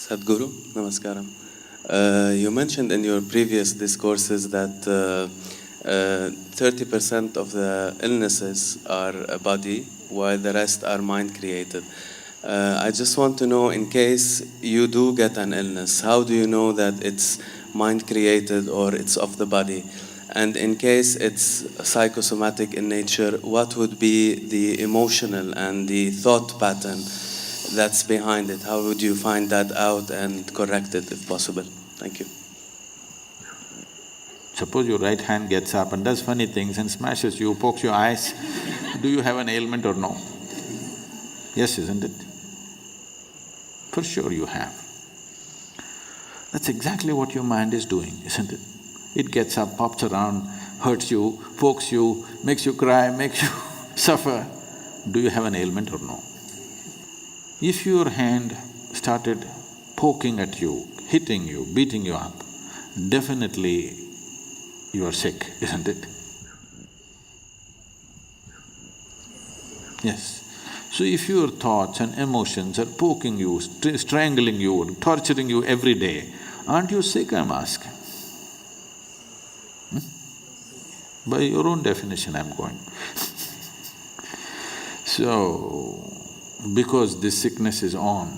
Sadhguru, namaskaram. You mentioned in your previous discourses that 30% of the illnesses are body, while the rest are mind-created. I just want to know, in case you do get an illness, how do you know that it's mind-created or it's of the body? And in case it's psychosomatic in nature, what would be the emotional and the thought pattern that's behind it? How would you find that out and correct it if possible? Thank you. Suppose your right hand gets up and does funny things and smashes you, pokes your eyes, do you have an ailment or no? Yes, isn't it? For sure you have. That's exactly what your mind is doing, isn't it? It gets up, pops around, hurts you, pokes you, makes you cry, makes you suffer. Do you have an ailment or no? If your hand started poking at you, hitting you, beating you up, definitely you are sick, isn't it? Yes. So if your thoughts and emotions are poking you, strangling you, torturing you every day, aren't you sick, I'm asking? By your own definition I'm going. So, because this sickness is on,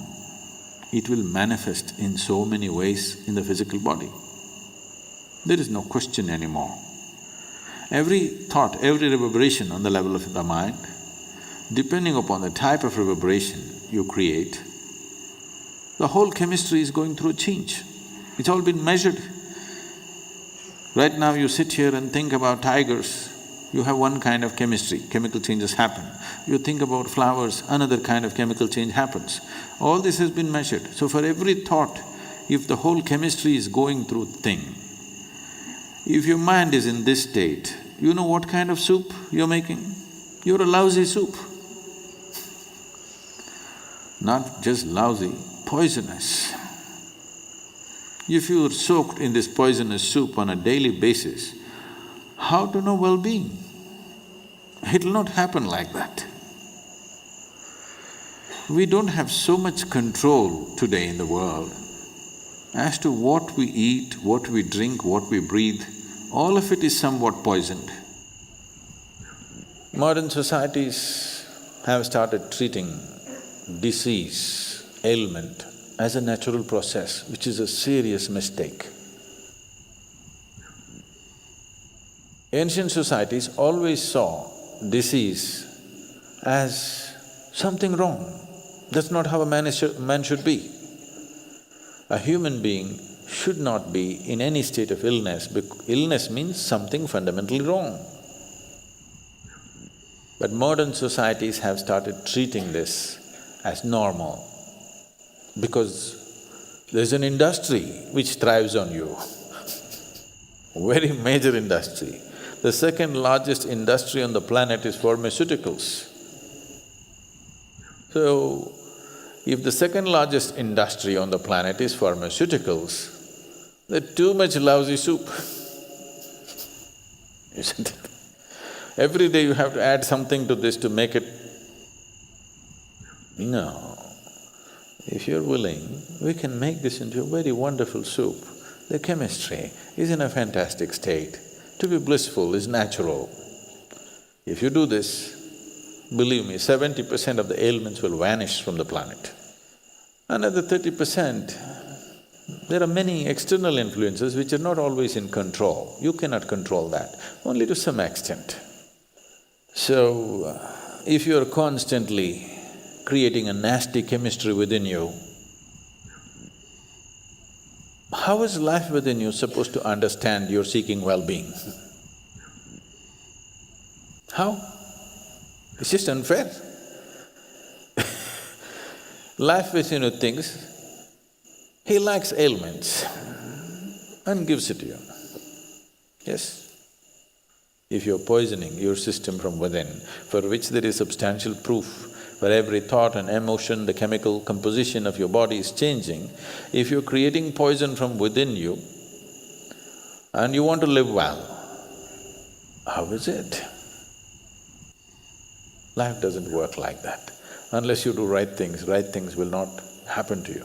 it will manifest in so many ways in the physical body. There is no question anymore. Every thought, every reverberation on the level of the mind, depending upon the type of reverberation you create, the whole chemistry is going through a change. It's all been measured. Right now you sit here and think about tigers, you have one kind of chemistry, chemical changes happen. You think about flowers, another kind of chemical change happens. All this has been measured. So for every thought, if the whole chemistry is going through thing, if your mind is in this state, you know what kind of soup you're making? You're a lousy soup. Not just lousy, poisonous. If you're soaked in this poisonous soup on a daily basis, how to know well-being? It'll not happen like that. We don't have so much control today in the world as to what we eat, what we drink, what we breathe, all of it is somewhat poisoned. Modern societies have started treating disease, ailment as a natural process, which is a serious mistake. Ancient societies always saw disease as something wrong. That's not how a man should be. A human being should not be in any state of illness, because illness means something fundamentally wrong. But modern societies have started treating this as normal, because there's an industry which thrives on you, very major industry. The second largest industry on the planet is pharmaceuticals. So, if the second largest industry on the planet is pharmaceuticals, there's too much lousy soup, isn't it? Every day you have to add something to this to make it… No. If you're willing, we can make this into a very wonderful soup. The chemistry is in a fantastic state. To be blissful is natural. If you do this, believe me, 70% of the ailments will vanish from the planet. Another 30%, there are many external influences which are not always in control. You cannot control that, only to some extent. So, if you're constantly creating a nasty chemistry within you, how is life within you supposed to understand you're seeking well-being? How? It's just unfair. Life within you thinks, he likes ailments and gives it to you. Yes? If you're poisoning your system from within, for which there is substantial proof, for every thought and emotion, the chemical composition of your body is changing, if you're creating poison from within you and you want to live well, how is it? Life doesn't work like that. Unless you do right things will not happen to you.